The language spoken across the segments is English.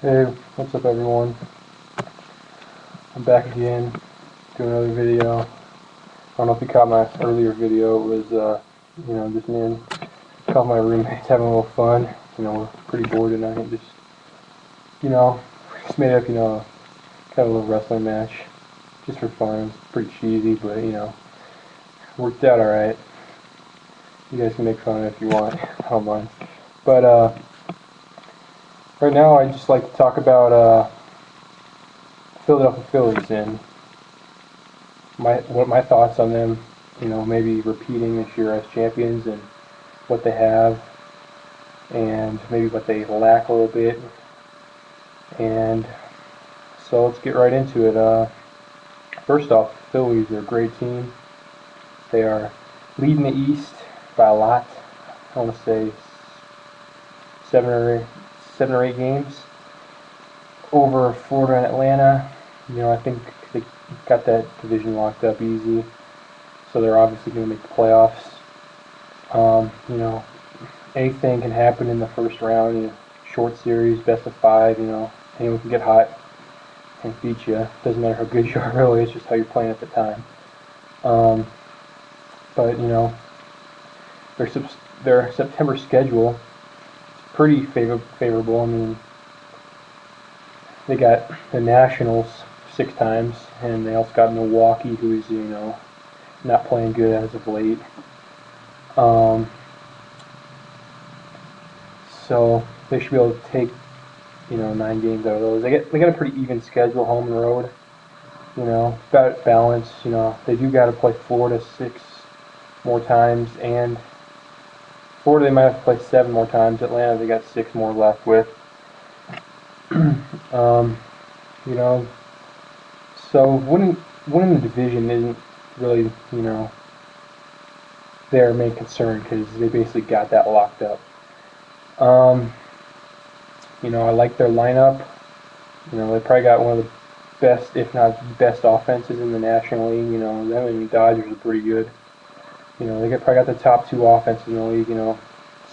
Hey, what's up everyone? I'm back again, doing another video. I don't know if you caught my earlier video. It was, just me and a couple of my roommates having a little fun. We're pretty bored tonight and you know, just made up, kind of a little wrestling match, just for fun. It was pretty cheesy, but, worked out alright. You guys can make fun of it if you want, I don't mind. But, right now I'd just like to talk about, Philadelphia Phillies and my thoughts on them, maybe repeating this year as champions and what they have and maybe what they lack a little bit. And so let's get right into it. First off, the Phillies are a great team. They are leading the East by a lot. I want to say seven or eight games over Florida and Atlanta. I think they got that division locked up easy, so they're obviously going to make the playoffs. Anything can happen in the first round. Short series, best of five. Anyone can get hot and beat you. Doesn't matter how good you are, really. It's just how you're playing at the time. But their September schedule is pretty favorable. I mean, they got the Nationals 6 times, and they also got Milwaukee, who's not playing good as of late. So they should be able to take 9 games out of those. They got a pretty even schedule, home and road. About balance. They do got to play Florida 6 more times, and Florida they might have to play 7 more times. Atlanta they got 6 more left with. you know, so winning the division isn't really their main concern because they basically got that locked up. Um, I like their lineup. They probably got one of the best, if not the best, offenses in the National League. Them and the Dodgers are pretty good. They probably got the top 2 offenses in the league.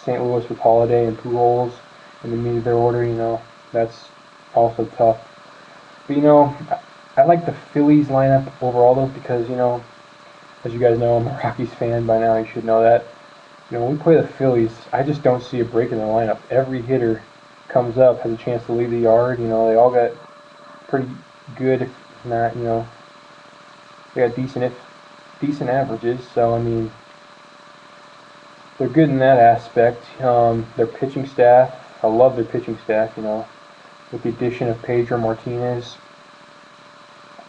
St. Louis with Holiday and Pujols in the meat of their order. That's also tough. But I like the Phillies lineup overall though because as you guys know, I'm a Rockies fan by now. You should know that. When we play the Phillies, I just don't see a break in the lineup. Every hitter comes up, has a chance to leave the yard. They all got pretty good, if not, they got decent averages. So I mean, they're good in that aspect. Their pitching staff, I love their pitching staff. With the addition of Pedro Martinez,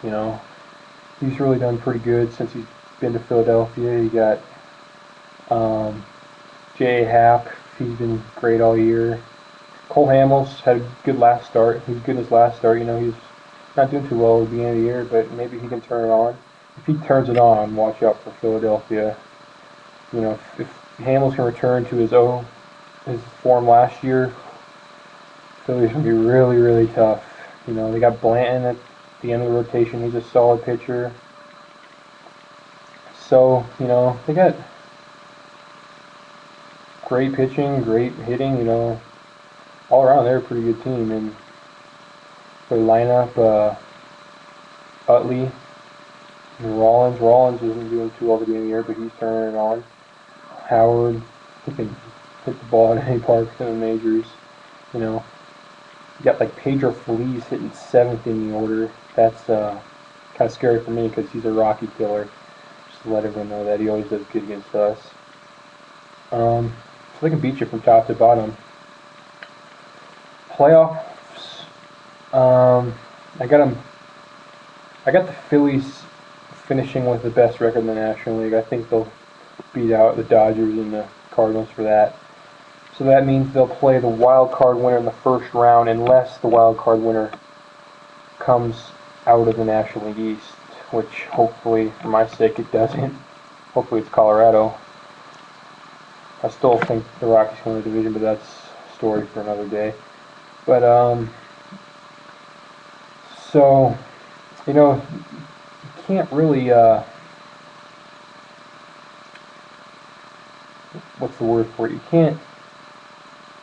he's really done pretty good since he's been to Philadelphia. You got J.A. Happ, he's been great all year. Cole Hamels had a good last start. He was good in his last start. He's not doing too well at the beginning of the year, but maybe he can turn it on. If he turns it on, watch out for Philadelphia. If Hamels can return to his form last year, Phillies going to be really, really tough. They got Blanton at the end of the rotation. He's a solid pitcher. So, they got great pitching, great hitting, all around they're a pretty good team. And their lineup, Utley and Rollins isn't doing too well at the beginning of the year, but he's turning it on. Howard, he can hit the ball at any park in the majors. You got like Pedro Feliz hitting 7th in the order. That's kind of scary for me because he's a Rocky killer. Just to let everyone know that he always does good against us. So they can beat you from top to bottom. Playoffs. I got them. I got the Phillies finishing with the best record in the National League. I think they'll beat out the Dodgers and the Cardinals for that. So that means they'll play the wild card winner in the first round unless the wild card winner comes out of the National League East, which hopefully, for my sake, it doesn't. Hopefully it's Colorado. I still think the Rockies win the division, but that's a story for another day. But, so, you can't really, what's the word for it? You can't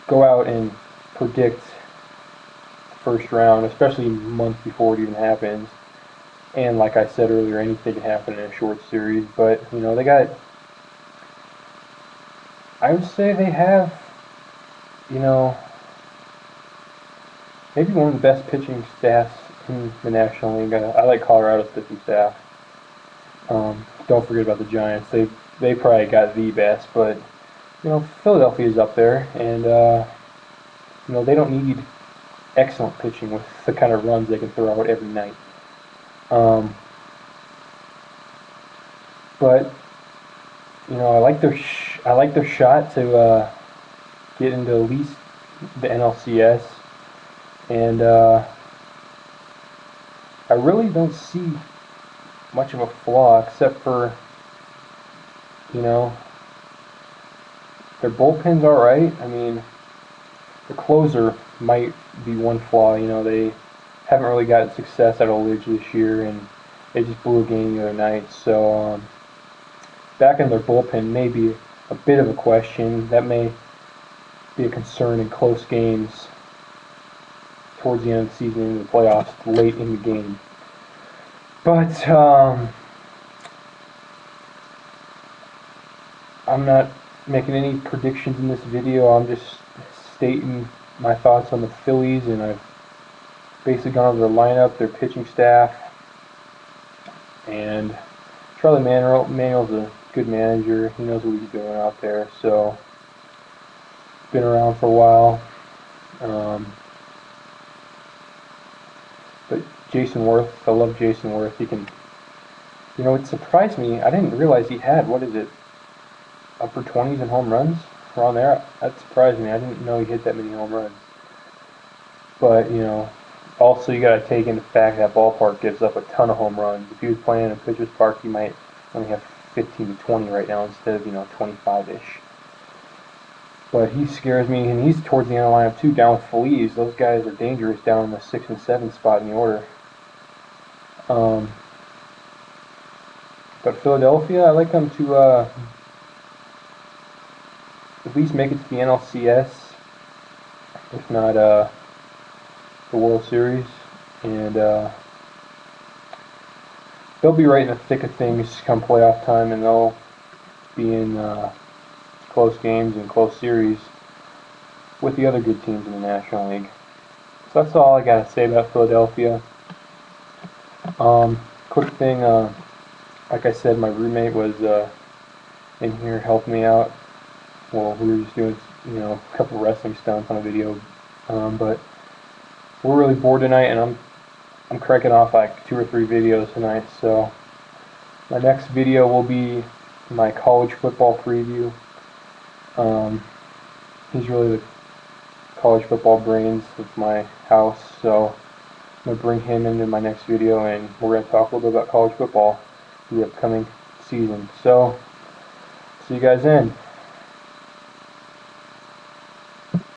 go out and predict first round, especially a month before it even happens. And like I said earlier, anything can happen in a short series. But they got. I would say they have, you know, maybe one of the best pitching staffs in the National League. I like Colorado's pitching staff. Don't forget about the Giants. They probably got the best, but Philadelphia's up there, and they don't need excellent pitching with the kind of runs they can throw out every night. But I like their shot to get into at least the NLCS, and I really don't see much of a flaw except for their bullpen's all right. I mean, the closer might be one flaw. They haven't really gotten success at Oleg this year, and they just blew a game the other night. So back in their bullpen may be a bit of a question. That may be a concern in close games towards the end of the season, in the playoffs, late in the game. But I'm not making any predictions in this video. I'm just stating my thoughts on the Phillies, and I've basically gone over their lineup, their pitching staff, and Charlie Manuel's a good manager. He knows what he's doing out there, so been around for a while. But Jason Worth, I love Jason Worth. He can, it surprised me. I didn't realize he had, upper 20s in home runs around there. That surprised me. I didn't know he hit that many home runs. But also you got to take into fact that ballpark gives up a ton of home runs. If he was playing in Pitcher's Park, he might only have 15 to 20 right now instead of 25-ish. But he scares me, and he's towards the end of the lineup too, down with Phillies. Those guys are dangerous down in the 6 and 7 spot in the order. But Philadelphia, I like them to at least make it to the NLCS, if not the World Series, and they'll be right in the thick of things come playoff time, and they'll be in close games and close series with the other good teams in the National League. So that's all I got to say about Philadelphia. Quick thing, like I said, my roommate was in here helping me out. Well, we were just doing a couple wrestling stunts on a video, but we're really bored tonight, and I'm cranking off like 2 or 3 videos tonight. So my next video will be my college football preview. He's really the college football brains of my house, so I'm going to bring him into my next video, and we're going to talk a little bit about college football, the upcoming season. So, see you guys then.